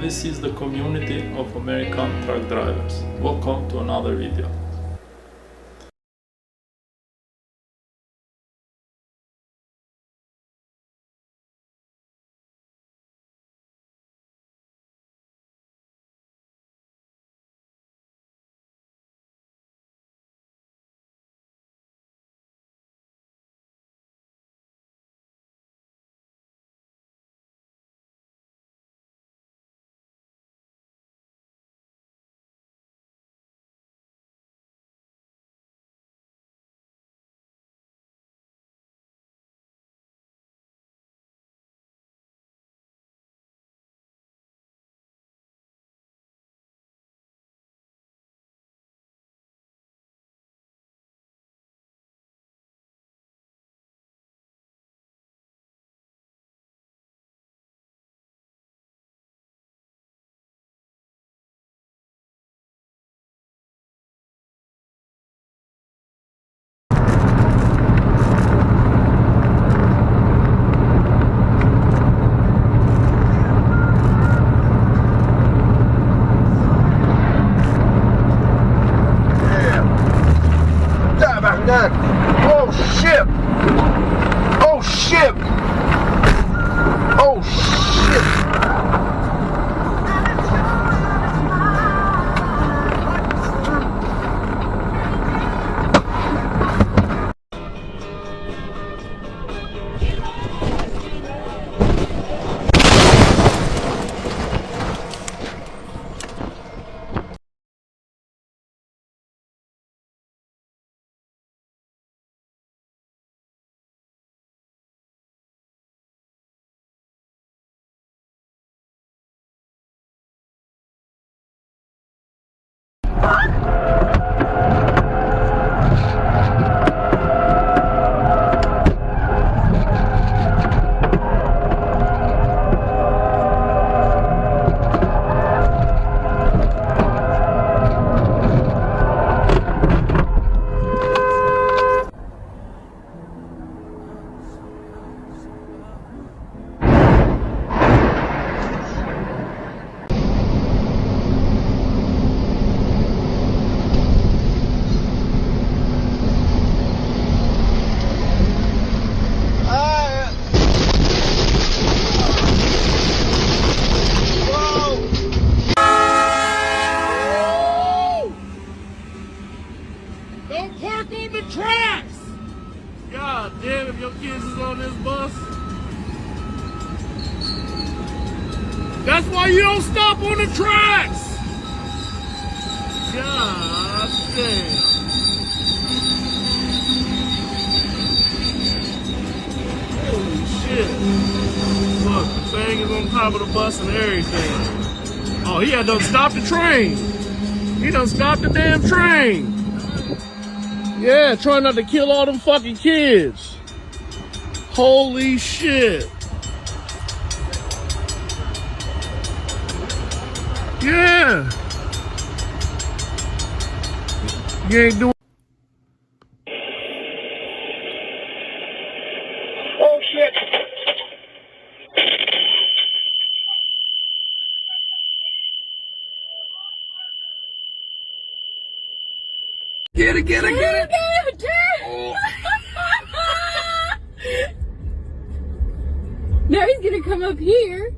this is the community of American truck drivers. Welcome to another video. Oh shit! Oh shit! Oh shit! Don't park on the tracks! God damn, if your kids is on this bus. That's why you don't stop on the tracks! God damn. Holy shit. Look, the thing is on top of the bus and everything. Oh, he had done stopped the train. He done stopped the damn train. Yeah, trying not to kill all them fucking kids. Holy shit. Yeah. You ain't doing. Oh shit! Get it! Oh. Now he's gonna come up here.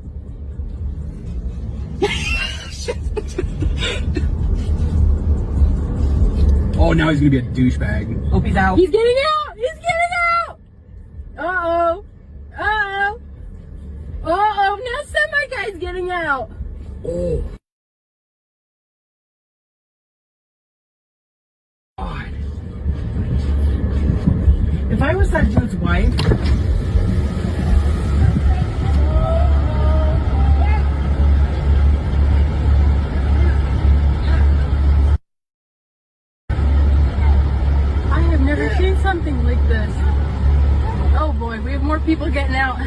Oh, now he's gonna be a douchebag. Hope he's out. He's getting out! He's getting out! Uh-oh. Uh-oh. Uh-oh. Now semi-guy's getting out. Oh. God. If I was that dude's wife, I have never seen something like this. Oh boy, we have more people getting out.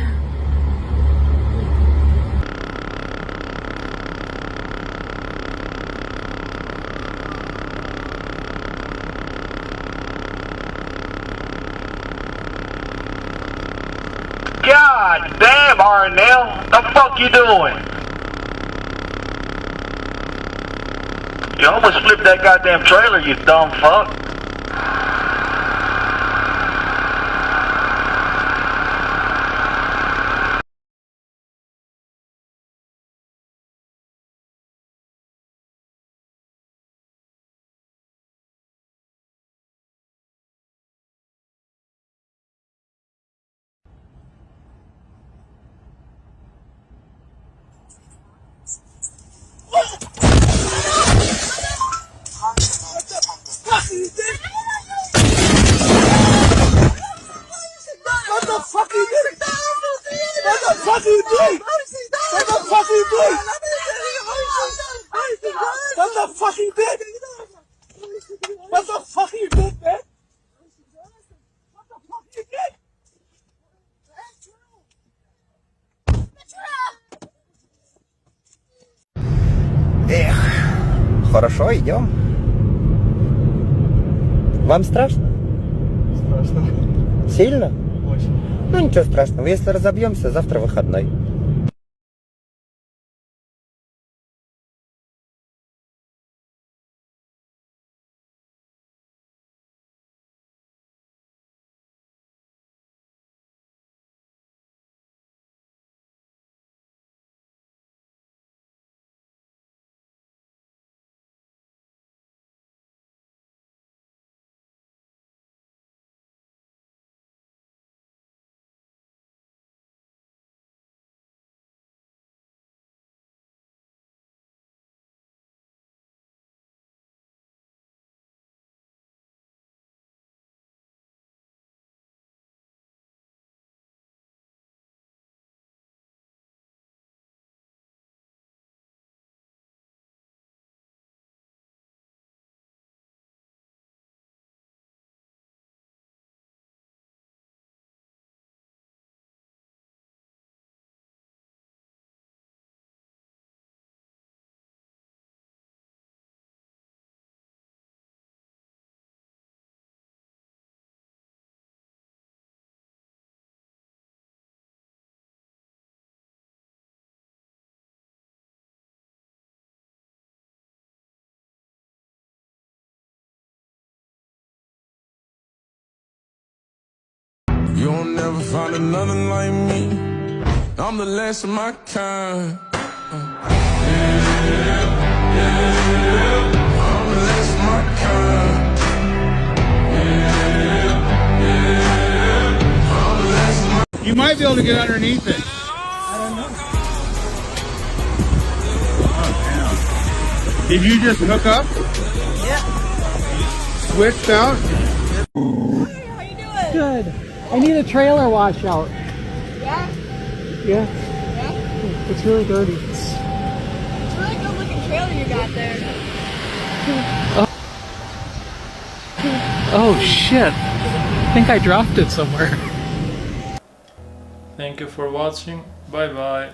God damn, Arnell, the fuck you doing? You almost flipped that goddamn trailer, you dumb fuck. What the fuck you doing? What the fuck you doing? What the fuck you doing? What the fuck you did? What the fuck you did, man? What the fuck you did? Эх, хорошо, идем. Вам страшно? Страшно. Сильно? Очень. Ну ничего страшного, если разобьемся, завтра выходной. You'll never find another like me. I'm the last of my kind. I'm the last of my kind. I'm the last of my kind. You might be able to get underneath it. Oh, damn. Did you just hook up? Yeah. Switched out? How you doing? Good. I need a trailer washout. Yeah? Yeah. Yeah? It's really dirty. It's a really good looking trailer you got there. Oh shit. I think I dropped it somewhere. Thank you for watching. Bye bye.